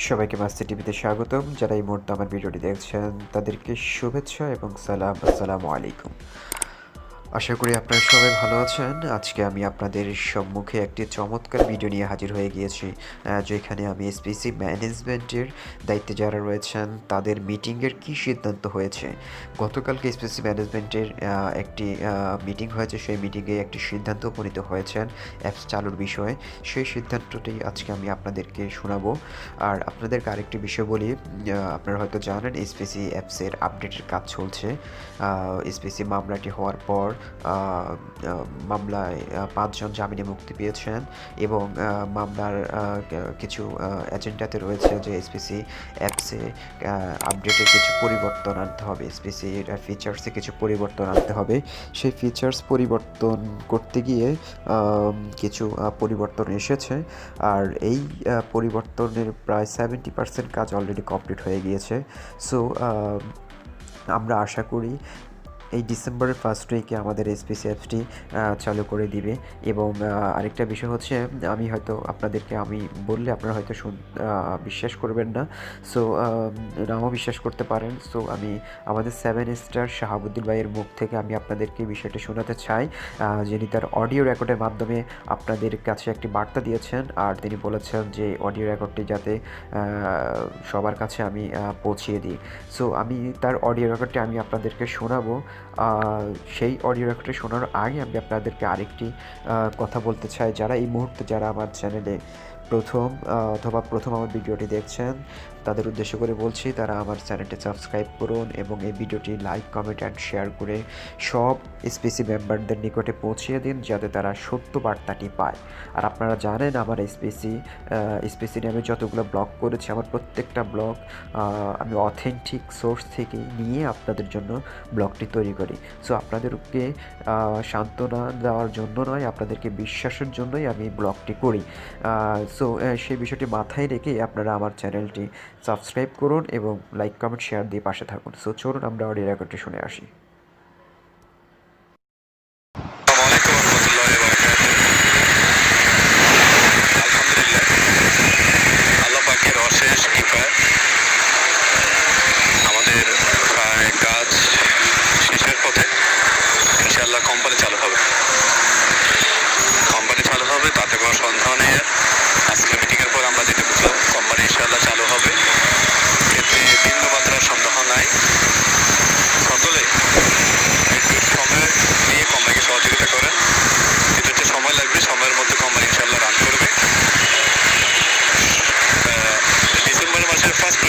সবাইকে মাস্তি টিভিতে স্বাগতম। যারা এই মুহূর্তে আমার ভিডিওটি দেখছেন তাদেরকে শুভেচ্ছা এবং সালাম। আসসালামু আলাইকুম। আশা করি আপনারা সবাই ভালো আছেন। আজকে আমি আপনাদের সম্মুখে একটি চমৎকার ভিডিও নিয়ে হাজির হয়ে গিয়েছি, যেখানে আমি এসপিসি ম্যানেজমেন্টের দায়িত্বে যারা রয়েছেন তাদের মিটিংয়ের কী সিদ্ধান্ত হয়েছে। গতকালকে এসপিসি ম্যানেজমেন্টের একটি মিটিং হয়েছে। সেই মিটিংয়ে একটি সিদ্ধান্ত উপনীত হয়েছেন অ্যাপস চালুর বিষয়ে। সেই সিদ্ধান্তটি আজকে আমি আপনাদেরকে শোনাবো। আর আপনাদেরকে আরেকটি বিষয় বলি, আপনারা হয়তো জানেন এসপিসি অ্যাপসের আপডেটের কাজ চলছে। এসপিসি মামলাটি হওয়ার পর মামলায় ৫ জন জামিনে মুক্তি পেয়েছেন এবং মামলার কিছু এজেন্ডাতে রয়েছে যে এসপিসি অ্যাপসে আপডেটে কিছু পরিবর্তন আনতে হবে, এসপিসির ফিচার্সে কিছু পরিবর্তন আনতে হবে। সেই ফিচার্স পরিবর্তন করতে গিয়ে কিছু পরিবর্তন এসেছে। আর এই পরিবর্তনের প্রায় 70% কাজ অলরেডি কমপ্লিট হয়ে গিয়েছে। সো আমরা আশা করি এই ডিসেম্বরের ফার্স্ট উইকে আমাদের এসপিসি অ্যাপসটি চালু করে দিবে। এবং আরেকটা বিষয় হচ্ছে, আমি হয়তো আপনাদেরকে আমি বললে আপনারা হয়তো বিশ্বাস করবেন না, সো নাও বিশ্বাস করতে পারেন। সো আমি আমাদের 7 স্টার শাহাবুদ্দিন ভাইয়ের মুখ থেকে আমি আপনাদেরকে বিষয়টা শোনাতে চাই, যিনি তার অডিও রেকর্ডের মাধ্যমে আপনাদের কাছে একটি বার্তা দিয়েছেন। আর তিনি বলেছেন যে অডিও রেকর্ডটি যাতে সবার কাছে আমি পৌঁছিয়ে দিই। সো আমি তার অডিও রেকর্ডটি আমি আপনাদেরকে শোনাবো। সেই অডিও রেকর্ডটি শোনার আগে আমি আপনাদেরকে আরেকটি কথা বলতে চাই। যারা এই মুহূর্তে যারা আমার চ্যানেলে প্রথম আমার ভিডিওটি দেখছেন তাদের উদ্দেশ্য করে বলছি, তারা আমার চ্যানেলটি সাবস্ক্রাইব করুন এবং এই ভিডিওটি লাইক, কমেন্ট অ্যান্ড শেয়ার করে সব এসপিসি মেম্বারদের নিকটে পৌঁছিয়ে দিন, যাতে তারা সত্য বার্তাটি পায়। আর আপনারা জানেন আমার এসপিসি নামে যতগুলো ব্লগ করেছি, আমার প্রত্যেকটা ব্লগ আমি অথেন্টিক সোর্স থেকে নিয়ে আপনাদের জন্য ব্লগটি তৈরি করি। সো আপনাদেরকে সান্ত্বনা দেওয়ার জন্য নয়, আপনাদেরকে বিশ্বাসের জন্যই আমি ব্লগটি করি। সো সেই বিষয়টি মাথায় রেখে আপনারা আমার চ্যানেলটি সাবস্ক্রাইব করুন এবং লাইক, কমেন্ট, শেয়ার দিয়ে পাশে থাকুন। সো চলুন আমরা অডিও রেকর্ডটি শুনে আসি। আমাদের প্রায় কাজ শেষের পথে। ইনশাআল্লাহ কোম্পানি চালু হবে, তাতে কোনো সন্দেহ নেই। আজকে মিটিংয়ের পর আমরা যেটা বুঝলাম, কোম্পানি ইনশাআল্লাহ চালু হবে, এতে ভিন্ন মাত্রার সন্দেহ নাই। সকলে একটু সময় নিয়ে কোম্পানিকে সহযোগিতা করেন। এটা একটু সময় লাগবে, সময়ের মধ্যে কোম্পানি ইনশাআল্লাহ রান করবে। ডিসেম্বর মাসের ফার্স্ট